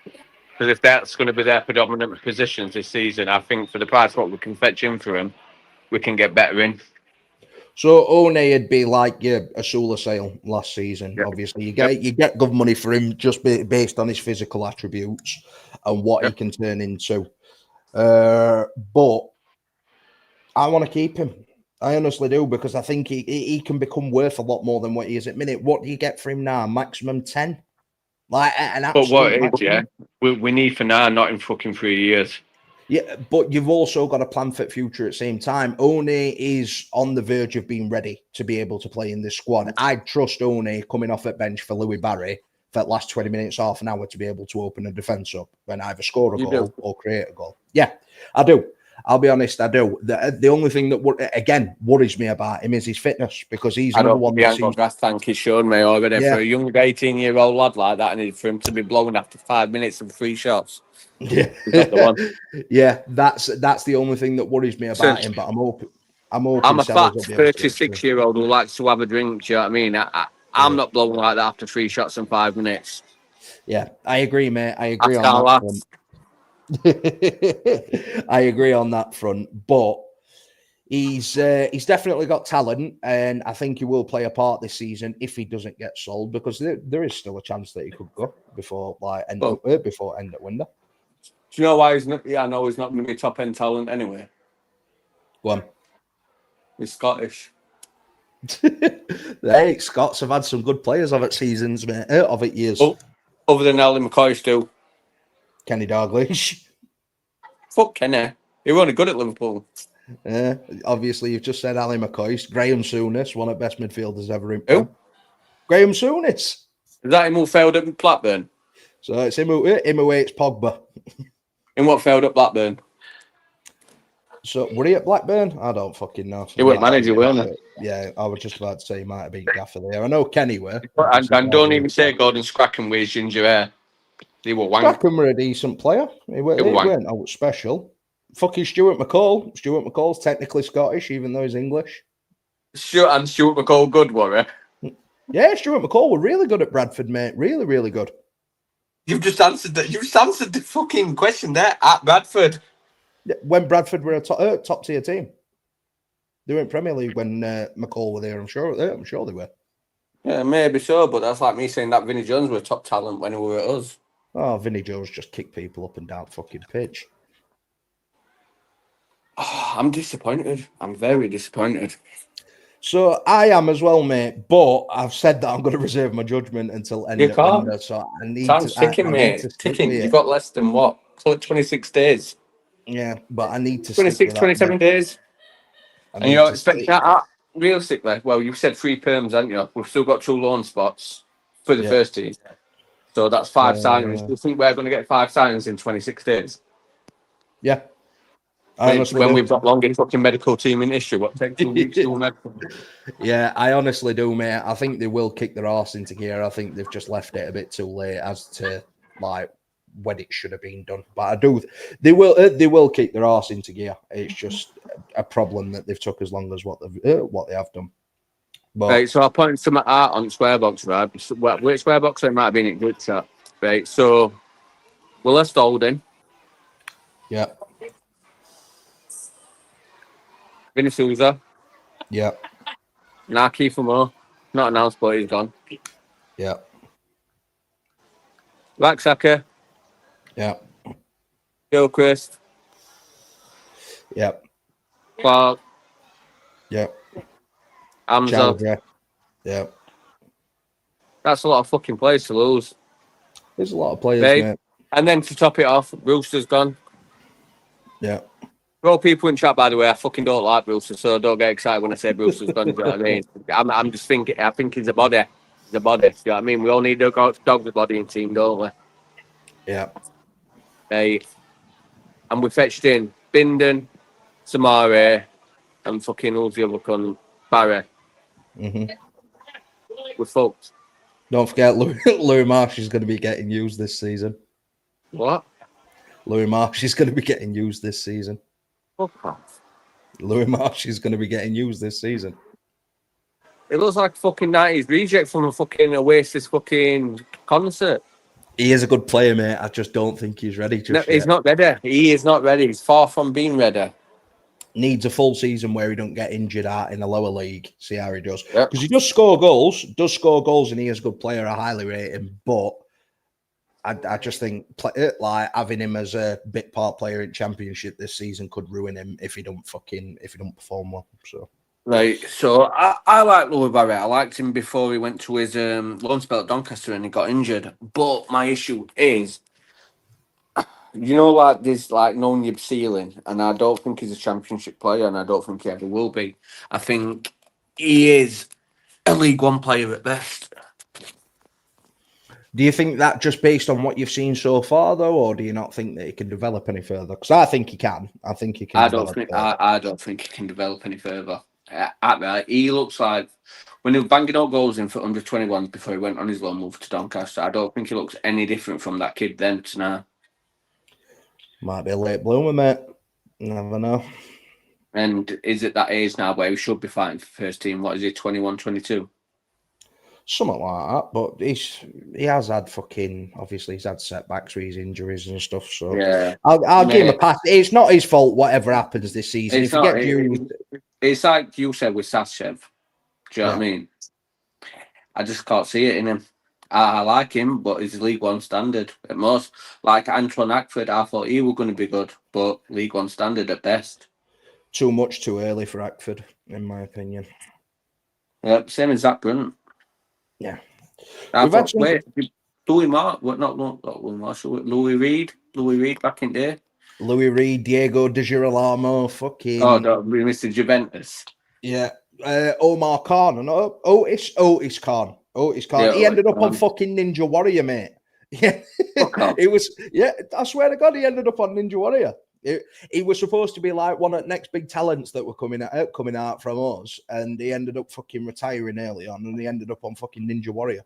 Because if that's going to be their predominant positions this season, I think for the price what we can fetch in for him, we can get better in. So Oney would be like a Sula sale last season. Yep. Obviously, you get good money for him just based on his physical attributes and what he can turn into. But I want to keep him. I honestly do, because I think he can become worth a lot more than what he is at minute. What do you get for him now? Maximum 10? Like an absolute. But what it is, yeah, we need for now, not in fucking 3 years. Yeah, but you've also got to plan for the future at the same time. Oney is on the verge of being ready to be able to play in this squad. I'd trust Oney coming off at bench for Louis Barry for that last 20 minutes, half an hour to be able to open a defence up and either score a goal or create a goal. Yeah, I do. I'll be honest, I do. The only thing that, again, worries me about him is his fitness, because he's another one that seems... gas tank he's shown me already. For a young 18-year-old lad like that, and for him to be blown after 5 minutes and 3 shots. Yeah, the one. Yeah, that's the only thing that worries me about him. But I'm hoping. I'm a fat 36-year-old who likes to have a drink. Do you know what I mean? I'm not blown like that after 3 shots and 5 minutes. Yeah, I agree, mate. I agree on that front. I agree on that front, but he's definitely got talent, and I think he will play a part this season if he doesn't get sold, because there is still a chance that he could go before end of window. Do you know why he's not? Yeah, I know he's not going to be top end talent anyway. Go on. He's Scottish. Hey, Scots have had some good players of it seasons, mate. Of it years. Oh, other than Ali McCoy, still. Kenny Dalglish. Fuck Kenny. He was only good at Liverpool. Obviously, you've just said Ali McCoy. Graham Souness, one of the best midfielders ever in. Who? Graham Souness. Is that him who failed at Blackburn? So it's him who hates Pogba. In what failed at Blackburn? So were he at Blackburn? I don't fucking know. He was manager, weren't he? Yeah, I was just about to say he might have been gaffer there. I know Kenny were. And don't even say Gordon Scrackham with his ginger hair. They were wank. Scrackham were a decent player. He weren't out special. Fucking Stuart McCall. Stuart McCall's technically Scottish, even though he's English. Stuart McCall good, were he? Yeah, Stuart McCall were really good at Bradford, mate. Really, really good. You've just answered that. You've just answered the fucking question there at Bradford. When Bradford were a top tier team, they were in Premier League when McCall were there. I'm sure they were. Yeah, maybe so, but that's like me saying that Vinnie Jones were top talent when he were at us. Oh, Vinnie Jones just kicked people up and down the fucking pitch. Oh, I'm disappointed. I'm very disappointed. So I am as well, mate. But I've said that I'm going to reserve my judgment until end of winter. So I need Time's ticking, mate. Ticking. You've got less than what? 26 days. Yeah, but I need to 26, 27 days. And you're expecting that realistically. Well, you've said 3 perms, haven't you? We've still got 2 loan spots for the first team. So that's 5 signings. Do you think we're going to get 5 signings in 26 days? Yeah. When we've got longest fucking medical team in history, what takes 2 weeks to do medical? Yeah, I honestly do, mate. I think they will kick their arse into gear. I think they've just left it a bit too late as to like when it should have been done. But they will kick their arse into gear. It's just a problem that they've took as long as what they have done. But, right, so I'll point some art on Squarebox, right? Which Squarebox it might have been in good chat. Right, so Willa Spalding. Yeah. Vinny Souza. Yeah. Naki for more. Not announced, but he's gone. Yeah. Laxaka. Yeah. Gilchrist. Yeah. Clark. Yeah. Hamza. Chowdhury. Yeah. That's a lot of fucking players to lose. There's a lot of players, mate. And then to top it off, Brewster's gone. Yeah. For all people in chat, by the way, I fucking don't like Brewster, so don't get excited when I say Brewster's gone. You know what I mean? I'm just thinking, I think he's a body. He's a body. You know what I mean? We all need a dog's body in team, don't we? Yeah. And we fetched in Bindon, Soumare, and fucking who's the other cunt? Barry. Mm-hmm. We're fucked. Don't forget, Louis Marsh is going to be getting used this season. What? Louis Marsh is going to be getting used this season. Fuck off. Louis Marsh is going to be getting used this season. It looks like a fucking 90s reject from a fucking Oasis fucking concert. He is a good player, mate. I just don't think he's ready No, just he's yet. not ready. He is not ready. He's far from being ready. Needs a full season where he don't get injured out in the lower league. See how he does. Yep. Because he does score goals, and he is a good player. I highly rate him. But I just think like having him as a bit part player in Championship this season could ruin him if he don't perform well. So. Right, so I like Louis Barrett. I liked him before he went to his loan spell at Doncaster and he got injured. But my issue is, like this, like knowing your ceiling, and I don't think he's a Championship player, and I don't think he ever will be. I think he is a League One player at best. Do you think that just based on what you've seen so far, though, or do you not think that he can develop any further? Because I think he can. I think he can. I don't think he can develop any further. He looks like when he was banging out goals in for under 21s before he went on his loan move to Doncaster. I don't think he looks any different from that kid then to now. Might be a late bloomer, mate. Never know. And is it that age now where he should be fighting for first team? What is he, 21, 22? Something like that. But he has had obviously he's had setbacks with his injuries and stuff. So yeah, I'll give him a pass. It's not his fault. Whatever happens this season, it's like you said with Sashev. Do you know what I mean? I just can't see it in him. I like him, but he's League One standard at most. Like Antoine Ackford, I thought he was going to be good, but League One standard at best. Too much too early for Ackford, in my opinion. Yeah, same as Zach Brunt. Yeah. Louis Mark, not Louis Marshall, Louis Reed back in there. Louis Reed, Diego Di Girolamo, fucking. Oh, no, Mr. Juventus. Yeah. Omar Khan and Otis Khan. Yeah, he ended up on fucking Ninja Warrior, mate. Yeah. It was, I swear to God, he ended up on Ninja Warrior. He was supposed to be like one of the next big talents that were coming out from us, and he ended up fucking retiring early on, and he ended up on fucking Ninja Warrior.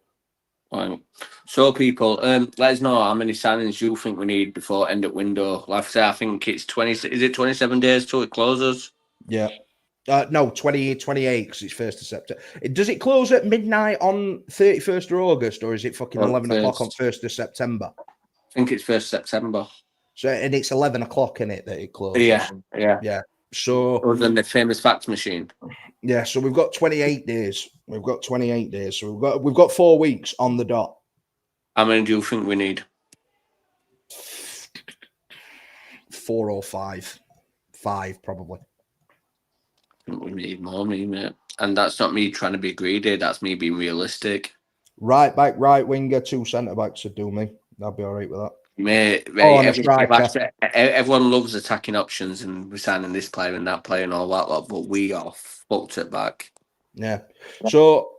Right. So, people, let us know how many signings you think we need before end of window. Like I say, I think it's 20. Is it 27 days till it closes? Yeah. No, 28 because it's 1st of September. Does it close at midnight on 31st of August, or is it fucking 11 o'clock on 1st of September? I think it's 1st September. So, and it's 11 o'clock in it that it closes. Yeah. So, other than the famous fax machine. Yeah, so we've got 28 days. So we've got 4 weeks on the dot. How many do you think we need? 4 or 5. 5 probably. I think we need more, mate. And that's not me trying to be greedy. That's me being realistic. Right back, right winger, 2 centre backs would do me. I'd be all right with that. Mate, everyone loves attacking options and we're signing this player and that player and all that lot, but we are fucked at back. Yeah. So,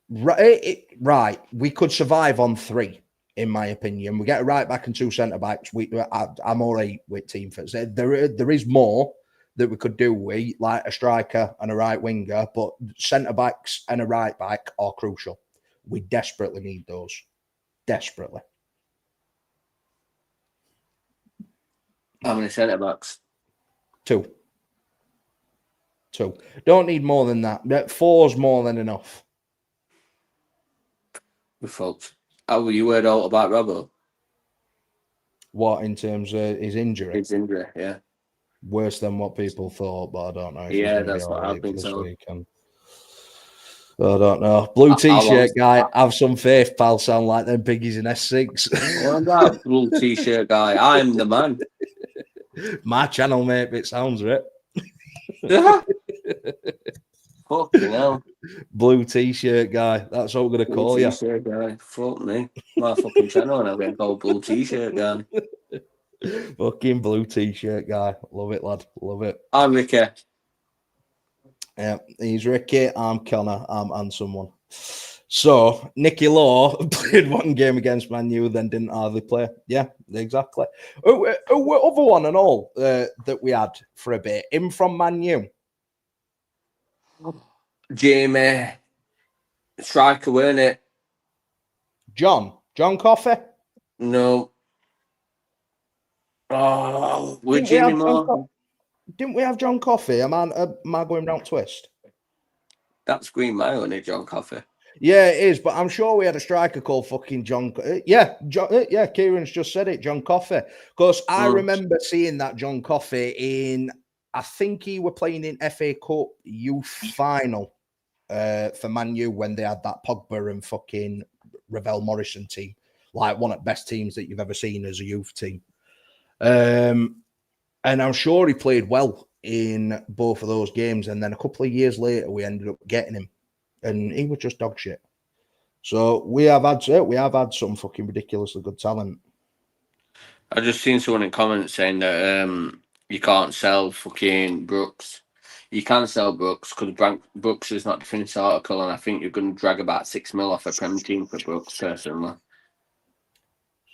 right, we could survive on 3, in my opinion. We get a right back and 2 centre backs. I'm all right with team fits. There is more that we could do with, like a striker and a right winger, but centre backs and a right back are crucial. We desperately need those. Desperately. How many centre backs? 2. Don't need more than that. 4's more than enough. We fucked. How were you heard all about Robbo? What, in terms of his injury? His injury, yeah. Worse than what people thought, but I don't know. Yeah, that's what I've been told. Weekend. I don't know. Blue t-shirt guy, have some faith, pal. Sound like them piggies in S6. Well, that blue t-shirt guy, I'm the man. My channel, mate, it sounds right. Fucking hell. Blue t-shirt guy. That's what we're going to call you. Blue t-shirt guy. Fuck me. My fucking channel and I'll get called blue t-shirt guy. Fucking blue t-shirt guy. Love it, lad. Love it. I'm Ricky. Yeah, he's Ricky. I'm Connor. I'm and someone. So Nicky Law played 1 game against Man U, then didn't hardly play. Yeah, exactly. Other one and all that we had for a bit. Him from Man U. Jamie Striker, weren't it? John Coffey. No. Oh, we're Didn't we Jimmy have John Moore. Didn't we have John Coffey? Am I going round twist? That's Green Mile, isn't it, John Coffey? Yeah, it is. But I'm sure we had a striker called fucking John. Yeah, yeah. Kieran's just said it, John Coffey. Because I remember seeing that John Coffey in. I think he were playing in FA Cup youth final for Man U when they had that Pogba and fucking Ravel Morrison team, like one of the best teams that you've ever seen as a youth team. And I'm sure he played well in both of those games. And then a couple of years later, we ended up getting him, and he was just dog shit. So we have had some fucking ridiculously good talent. I just seen someone in comments saying that you can't sell fucking Brooks. You can sell Brooks because Brooks is not the finished article, and I think you're going to drag about 6 mil off a Prem team for Brooks personally.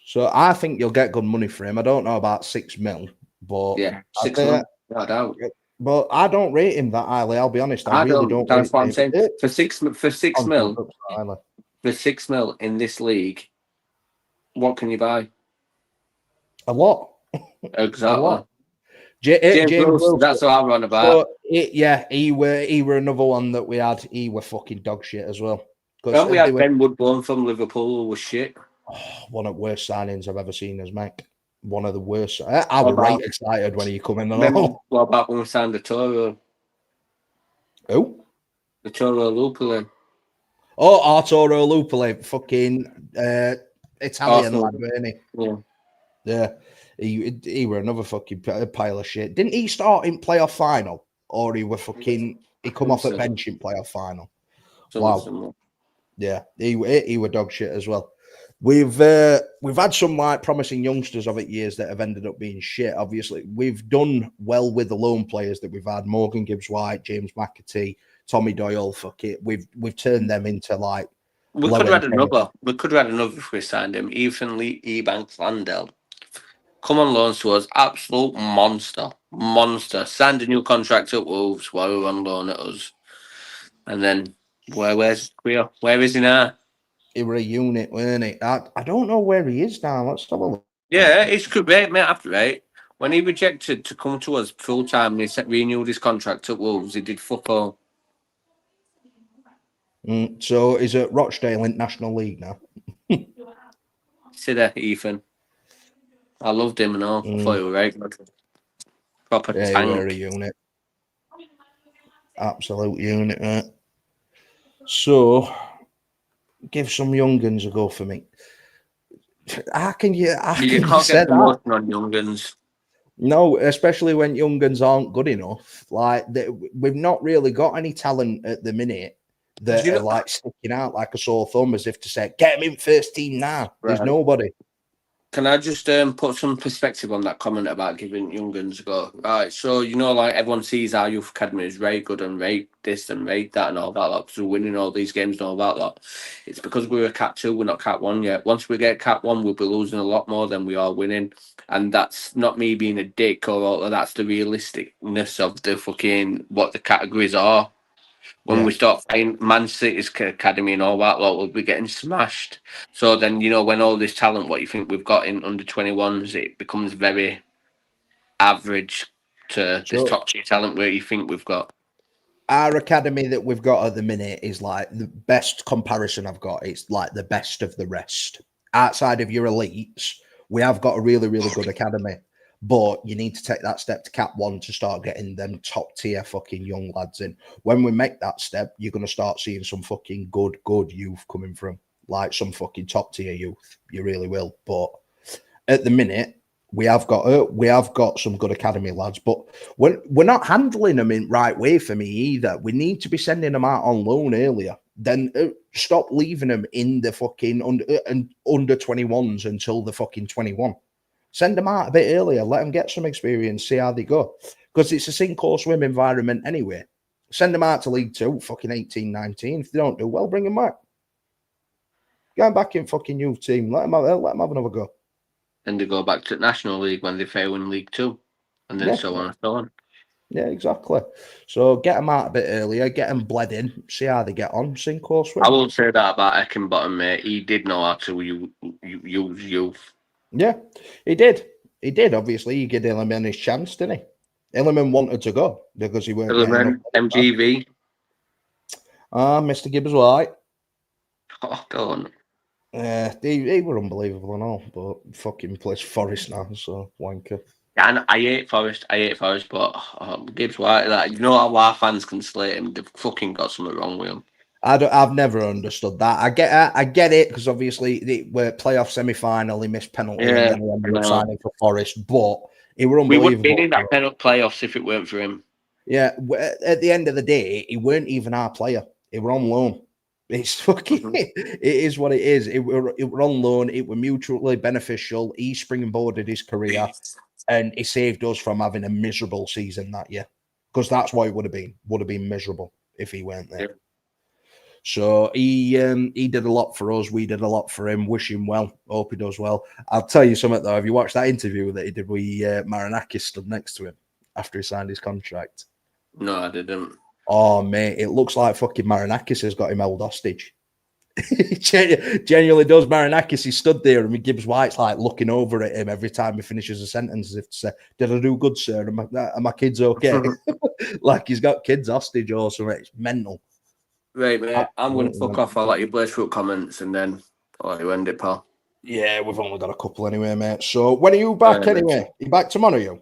So I think you'll get good money for him. I don't know about 6 mil, but yeah, 6 mil, no doubt. But I don't rate him that highly. I'll be honest. I really don't. That's what I'm saying. For 6 mil, for 6 mil in this league, what can you buy? A lot. Exactly. A lot. James Wilson, that's what I'm on about. So, he were another one that we had. He were fucking dog shit as well. Don't we had Ben Woodburn from Liverpool who was shit? One of the worst signings I've ever seen as Mike. One of the worst. I was right excited when he come in. What about when we signed the Toro? Who? The Toro Lupoli. Oh, Arturo Lupoli, fucking Italian lad, wasn't he? Yeah. He were another fucking pile of shit. Didn't he start in playoff final? Or he come off at bench in playoff final? Wow. Yeah, he were dog shit as well. We've had some like promising youngsters of it years that have ended up being shit. Obviously, we've done well with the loan players that we've had: Morgan Gibbs-White, James McAtee, Tommy Doyle. Fuck it, we've turned them into like. We could have had another. We could have had another if we signed him. Ethan Lee, Ebanks, Landell. Come on loans to us, absolute monster. Signed a new contract at Wolves while we were on loan at us, and then where's Queer? Where is he now? He were a unit, weren't he? I don't know where he is now. Let's have a look. Yeah, it's great, mate. After right, when he rejected to come to us full time, he renewed his contract at Wolves. He did fuck all. So he's at Rochdale in National League now. See there, Ethan. I loved him and all. I thought he was right. Proper tank. He were a unit. Absolute unit, right? So give some young'uns a go for me. How can you can't get promotion on young'uns. No, especially when young'uns aren't good enough. Like we've not really got any talent at the minute that are like sticking out like a sore thumb, as if to say, "Get him in first team now." Right. There's nobody. Can I just put some perspective on that comment about giving young'uns a go? Right, so like everyone sees our youth academy is very good and rate this and rate that and all that. Like, so winning all these games and all that lot. It's because we're a Cat 2, we're not Cat 1 yet. Once we get Cat 1, we'll be losing a lot more than we are winning. And that's not me being a dick or all that. That's the realisticness of the fucking what the categories are. When we start playing Man City's academy and all that, we'll be getting smashed. So then, when all this talent, what you think we've got in under 21s, it becomes very average to this top tier talent where you think we've got. Our academy that we've got at the minute is like the best comparison I've got. It's like the best of the rest. Outside of your elites, we have got a really, really good academy. But you need to take that step to Cat 1 to start getting them top tier fucking young lads in. When we make that step, you're going to start seeing some fucking good youth coming from, like some fucking top tier youth. You really will. But at the minute, we have got some good academy lads, but we're not handling them in right way for me either. We need to be sending them out on loan earlier. Then stop leaving them in the fucking under 21s until the fucking 21. Send them out a bit earlier. Let them get some experience. See how they go. Because it's a sink or swim environment anyway. Send them out to League 2, fucking 18, 19. If they don't do well, bring them back. Get them back in fucking youth team. Let them have another go. Then they go back to National League when they fail in League 2. And then so on and so on. Yeah, exactly. So get them out a bit earlier, get them bled in, see how they get on, sink or swim. I will say that about Eckenbottom, mate. He did know how to use youth. Yeah, he did. He did. Obviously, he gave Illiman his chance, didn't he? Illiman wanted to go because he weren't getting enough. MGV. Mr. Gibbs White. Oh, go on. He were unbelievable and all, but fucking plays Forest now, so wanker. Yeah, and I hate Forest. But Gibbs White, that you know how our fans can slate him. They've fucking got something wrong with him. I've never understood that. I get it because obviously they were playoff semi-final. He missed penalty and then he ended up signing for Forest. But he were We unbelievable. would have been in that penalty playoffs if it weren't for him. Yeah, at the end of the day, he weren't even our player. He were on loan. It's fucking. It is what it is. It were on loan. It were mutually beneficial. He springboarded his career, and he saved us from having a miserable season that year. Because that's what it would have been. Would have been miserable if he weren't there. Yeah. So he did a lot for us. We did a lot for him. Wish him well. Hope he does well. I'll tell you something though. Have you watched that interview that he did with Marinakis stood next to him after he signed his contract? No, I didn't. Oh mate, it looks like fucking Marinakis has got him held hostage. Genuinely does. Marinakis, he stood there and Gibbs White's like looking over at him every time he finishes a sentence as if to say, "Did I do good, sir? Are my kids okay?" Like he's got kids hostage or something. It's mental. Right, mate. I'm going to fuck off. I'll let you blaze through comments and then I'll let you end it, pal. Yeah, we've only got a couple anyway, mate. So when are you back anyway? You back tomorrow, you?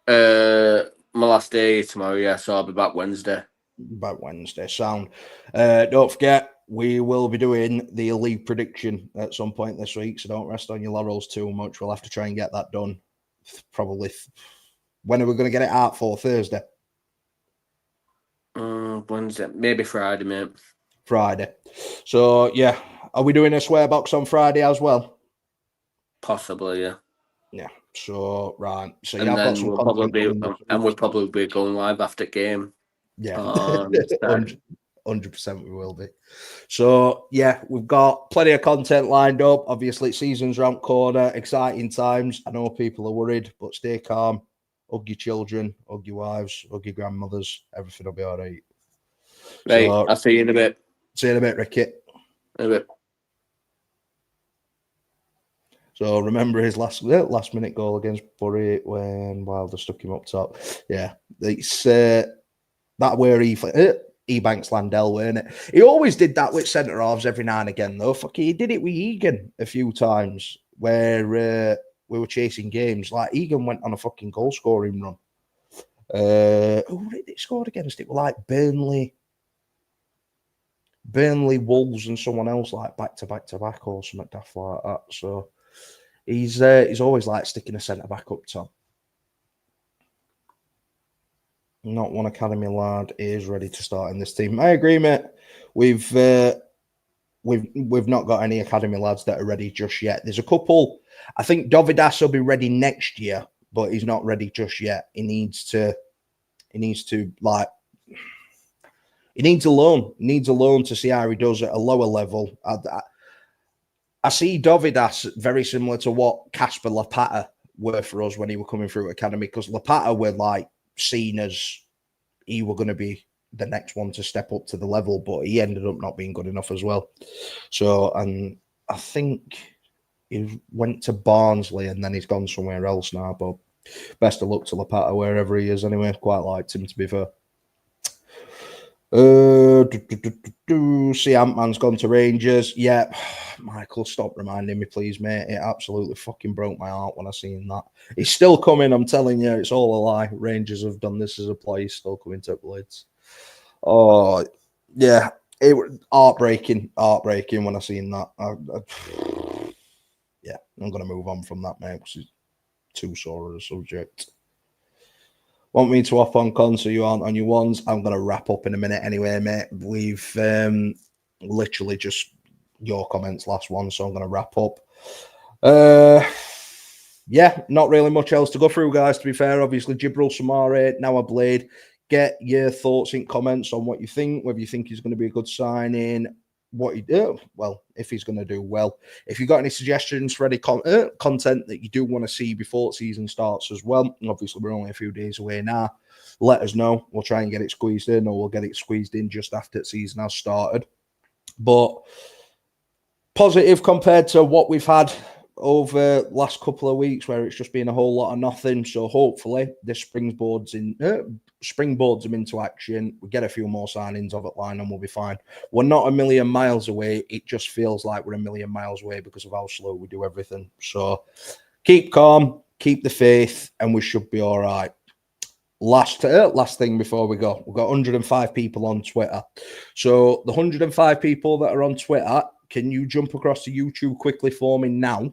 My last day tomorrow, yeah, so I'll be back Wednesday. Back Wednesday, sound. Don't forget, we will be doing the league prediction at some point this week, so don't rest on your laurels too much. We'll have to try and get that done. Probably. When are we going to get it out for? Thursday? Wednesday, maybe Friday, mate. Friday. So, yeah. Are we doing a swear box on Friday as well? Possibly, yeah. Yeah. So, right. So, and then we'll probably be going live after game. Yeah. 100% we will be. So, yeah, we've got plenty of content lined up. Obviously, season's round corner. Exciting times. I know people are worried, but stay calm. Hug your children, hug your wives, hug your grandmothers. Everything will be all right. Right, so, I'll see you in a bit. See you in a bit, Ricky. In a bit. So remember his last minute goal against Bury when Wilder stuck him up top. Yeah, it's that where he banks Landell, weren't it? He always did that with centre halves every now and again, though. Fuck, he did it with Egan a few times where we were chasing games. Like Egan went on a fucking goal scoring run. Who did it score against? It was like Burnley, Wolves, and someone else like back to back or something daft like that. So he's always like sticking a centre back up top. Not one academy lad is ready to start in this team. I agree, mate. We've not got any academy lads that are ready just yet. There's a couple. I think Dovidas will be ready next year, but he's not ready just yet. He needs a loan. He needs a loan to see how he does at a lower level. I see Dovidas very similar to what Casper Lapata were for us when he were coming through academy, because Lapata were like seen as he were going to be the next one to step up to the level, but he ended up not being good enough as well. So, and I think he went to Barnsley and then he's gone somewhere else now, but best of luck to Lapata wherever he is anyway. Quite liked him, to be fair. See, Ant-Man's gone to Rangers. Yeah, Michael, stop reminding me, please, mate. It absolutely fucking broke my heart when I seen that. He's still coming, I'm telling you. It's all a lie. Rangers have done this as a play. He's still coming to Blades. Oh, yeah. It was heartbreaking when I seen that. Yeah, I'm going to move on from that, mate, because it's too sore of a subject. Want me to hop on con so you aren't on your ones? I'm going to wrap up in a minute anyway, mate. We've literally just your comments last one, so I'm going to wrap up. Yeah, not really much else to go through, guys, to be fair. Obviously, Dbrill, Sourmare, now a Blade. Get your thoughts in comments on what you think, whether you think he's going to be a good signing, what he do. Well, if he's going to do well. If you've got any suggestions for any content that you do want to see before the season starts as well, obviously we're only a few days away now. let us know. We'll try and get it squeezed in, or we'll get it squeezed in just after the season has started. But positive compared to what we've had over last couple of weeks, where it's just been a whole lot of nothing. So hopefully this springboards them into action. We get a few more signings of it line and we'll be fine. We're not a million miles away. It just feels like we're a million miles away because of how slow we do everything. So keep calm, keep the faith, and we should be all right. Last thing before we go, we've got 105 people on Twitter. So the 105 people that are on Twitter, can you jump across to YouTube quickly for me now?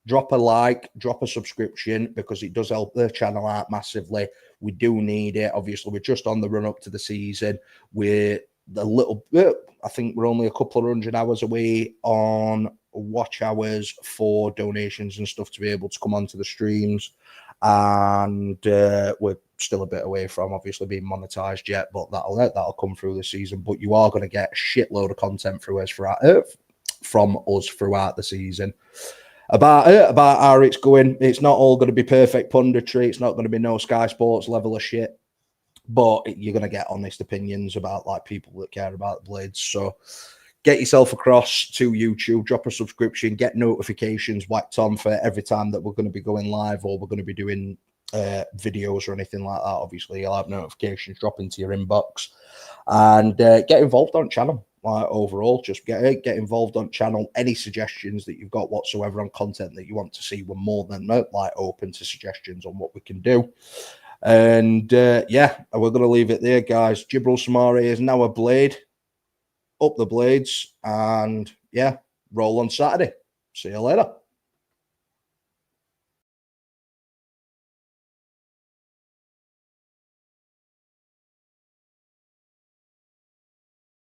Drop a like, drop a subscription, because it does help the channel out massively. We do need it. Obviously, we're just on the run up to the season. We're a little bit, I think we're only a couple of 100 hours away on watch hours for donations and stuff to be able to come onto the streams. And we're still a bit away from obviously being monetized yet, but that'll come through this season. But you are going to get a shitload of content from us throughout the season about how it's going. It's not all going to be perfect punditry. It's not going to be no Sky Sports level of shit, but you're going to get honest opinions about like people that care about the Blades. So get yourself across to YouTube, drop a subscription, get notifications whacked on for every time that we're going to be going live or we're going to be doing videos or anything like that. Obviously, you'll have notifications drop into your inbox, and get involved on channel. Like overall, just get involved on channel. Any suggestions that you've got whatsoever on content that you want to see, we're more than like open to suggestions on what we can do. And yeah, we're going to leave it there, guys. Dbrill Soumare is now a Blade. Up the Blades, and yeah, roll on Saturday. See you later.